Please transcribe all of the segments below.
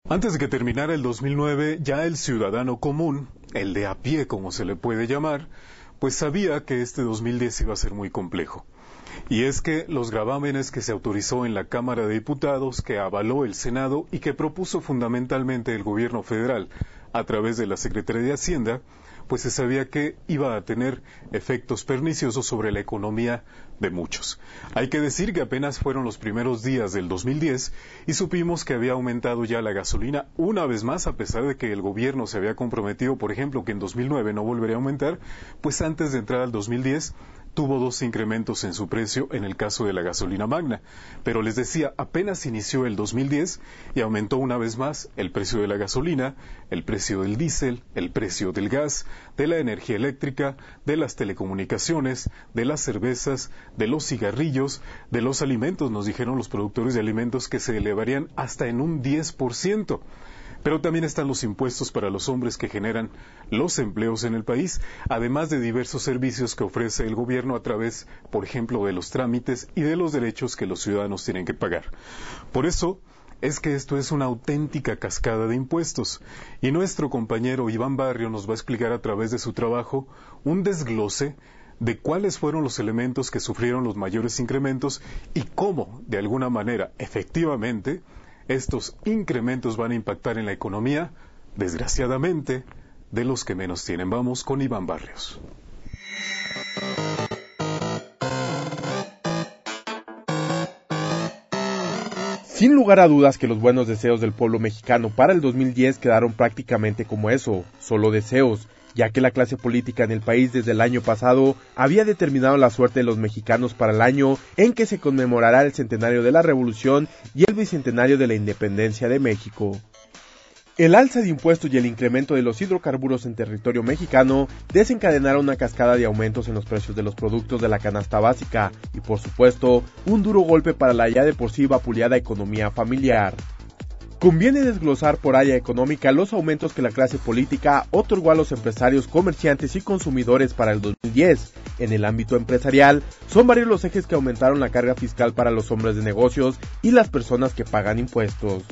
Antes de que terminara el 2009, ya el ciudadano común, el de a pie como se le puede llamar, pues sabía que este 2010 iba a ser muy complejo. Y es que los gravámenes que se autorizó en la Cámara de Diputados, que avaló el Senado y que propuso fundamentalmente el gobierno federal a través de la Secretaría de Hacienda, pues se sabía que iba a tener efectos perniciosos sobre la economía de muchos. Hay que decir que apenas fueron los primeros días del 2010 y supimos que había aumentado ya la gasolina una vez más, a pesar de que el gobierno se había comprometido, por ejemplo, que en 2009 no volvería a aumentar, pues antes de entrar al 2010 tuvo 2 incrementos en su precio en el caso de la gasolina magna. Pero les decía, apenas inició el 2010 y aumentó una vez más el precio de la gasolina, el precio del diésel, el precio del gas, de la energía eléctrica, de las telecomunicaciones, de las cervezas, de los cigarrillos, de los alimentos. Nos dijeron los productores de alimentos que se elevarían hasta en un 10%. Pero también están los impuestos para los hombres que generan los empleos en el país, además de diversos servicios que ofrece el gobierno a través, por ejemplo, de los trámites y de los derechos que los ciudadanos tienen que pagar. Por eso es que esto es una auténtica cascada de impuestos. Y nuestro compañero Iván Barrio nos va a explicar a través de su trabajo un desglose de cuáles fueron los elementos que sufrieron los mayores incrementos y cómo, de alguna manera, efectivamente, estos incrementos van a impactar en la economía, desgraciadamente, de los que menos tienen. Vamos con Iván Barrios. Sin lugar a dudas que los buenos deseos del pueblo mexicano para el 2010 quedaron prácticamente como eso, solo deseos, ya que la clase política en el país desde el año pasado había determinado la suerte de los mexicanos para el año en que se conmemorará el centenario de la Revolución y el bicentenario de la Independencia de México. El alza de impuestos y el incremento de los hidrocarburos en territorio mexicano desencadenaron una cascada de aumentos en los precios de los productos de la canasta básica y, por supuesto, un duro golpe para la ya de por sí vapuleada economía familiar. Conviene desglosar por área económica los aumentos que la clase política otorgó a los empresarios, comerciantes y consumidores para el 2010. En el ámbito empresarial, son varios los ejes que aumentaron la carga fiscal para los hombres de negocios y las personas que pagan impuestos.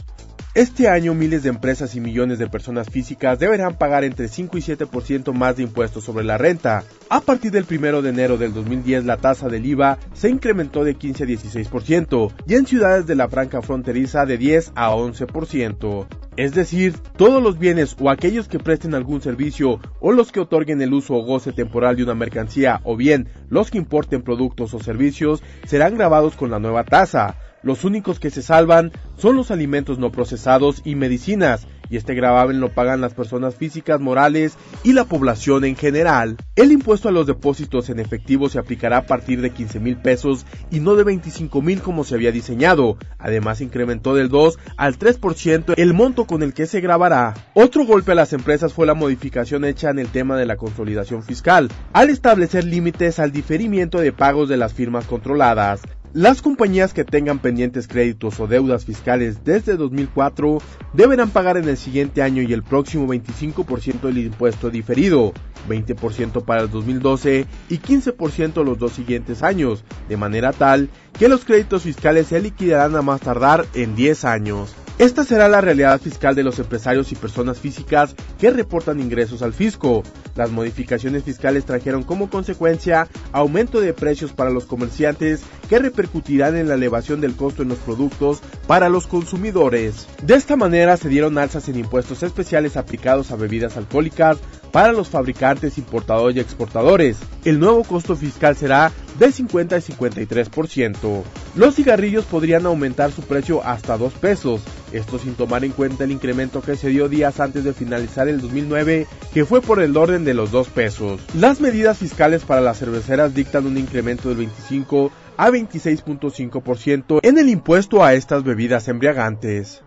Este año miles de empresas y millones de personas físicas deberán pagar entre 5 y 7% más de impuestos sobre la renta. A partir del 1 de enero del 2010 la tasa del IVA se incrementó de 15 a 16% y en ciudades de la franja fronteriza de 10 a 11%. Es decir, todos los bienes o aquellos que presten algún servicio o los que otorguen el uso o goce temporal de una mercancía o bien los que importen productos o servicios serán gravados con la nueva tasa. Los únicos que se salvan son los alimentos no procesados y medicinas, y este gravamen lo pagan las personas físicas, morales y la población en general. El impuesto a los depósitos en efectivo se aplicará a partir de 15,000 pesos y no de 25,000 como se había diseñado. Además incrementó del 2 al 3% el monto con el que se gravará. Otro golpe a las empresas fue la modificación hecha en el tema de la consolidación fiscal, al establecer límites al diferimiento de pagos de las firmas controladas. Las compañías que tengan pendientes créditos o deudas fiscales desde 2004 deberán pagar en el siguiente año y el próximo 25% del impuesto diferido, 20% para el 2012 y 15% los 2 siguientes años, de manera tal que los créditos fiscales se liquidarán a más tardar en 10 años. Esta será la realidad fiscal de los empresarios y personas físicas que reportan ingresos al fisco. Las modificaciones fiscales trajeron como consecuencia aumento de precios para los comerciantes que repercutirán en la elevación del costo en los productos para los consumidores. De esta manera se dieron alzas en impuestos especiales aplicados a bebidas alcohólicas para los fabricantes, importadores y exportadores. El nuevo costo fiscal será de 50 y 53%. Los cigarrillos podrían aumentar su precio hasta 2 pesos, esto sin tomar en cuenta el incremento que se dio días antes de finalizar el 2009, que fue por el orden de los 2 pesos. Las medidas fiscales para las cerveceras dictan un incremento del 25 a 26.5% en el impuesto a estas bebidas embriagantes.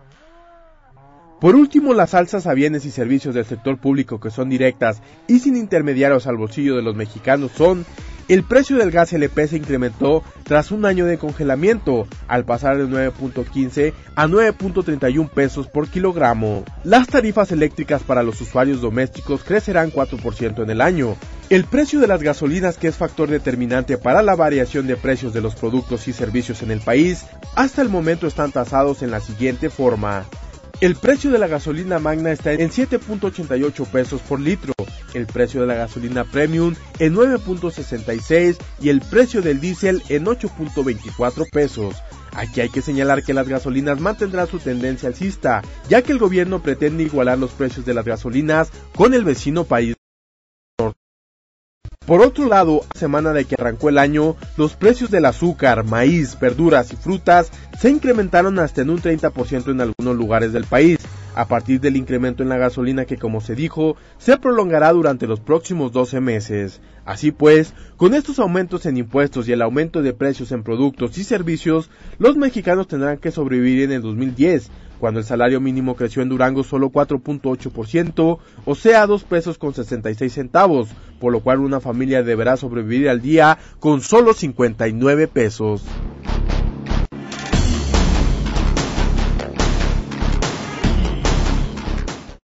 Por último, las alzas a bienes y servicios del sector público que son directas y sin intermediarios al bolsillo de los mexicanos son: el precio del gas LP se incrementó tras un año de congelamiento, al pasar de 9.15 a 9.31 pesos por kilogramo. Las tarifas eléctricas para los usuarios domésticos crecerán 4% en el año. El precio de las gasolinas, que es factor determinante para la variación de precios de los productos y servicios en el país, hasta el momento están tasados en la siguiente forma: El precio de la gasolina magna está en 7.88 pesos por litro, el precio de la gasolina premium en 9.66 y el precio del diésel en 8.24 pesos. Aquí hay que señalar que las gasolinas mantendrán su tendencia alcista, ya que el gobierno pretende igualar los precios de las gasolinas con el vecino país. Por otro lado, a semana de que arrancó el año, los precios del azúcar, maíz, verduras y frutas se incrementaron hasta en un 30% en algunos lugares del país, a partir del incremento en la gasolina que, como se dijo, se prolongará durante los próximos 12 meses. Así pues, con estos aumentos en impuestos y el aumento de precios en productos y servicios, los mexicanos tendrán que sobrevivir en el 2010, cuando el salario mínimo creció en Durango solo 4.8%, o sea 2 pesos con 66 centavos, por lo cual una familia deberá sobrevivir al día con solo 59 pesos.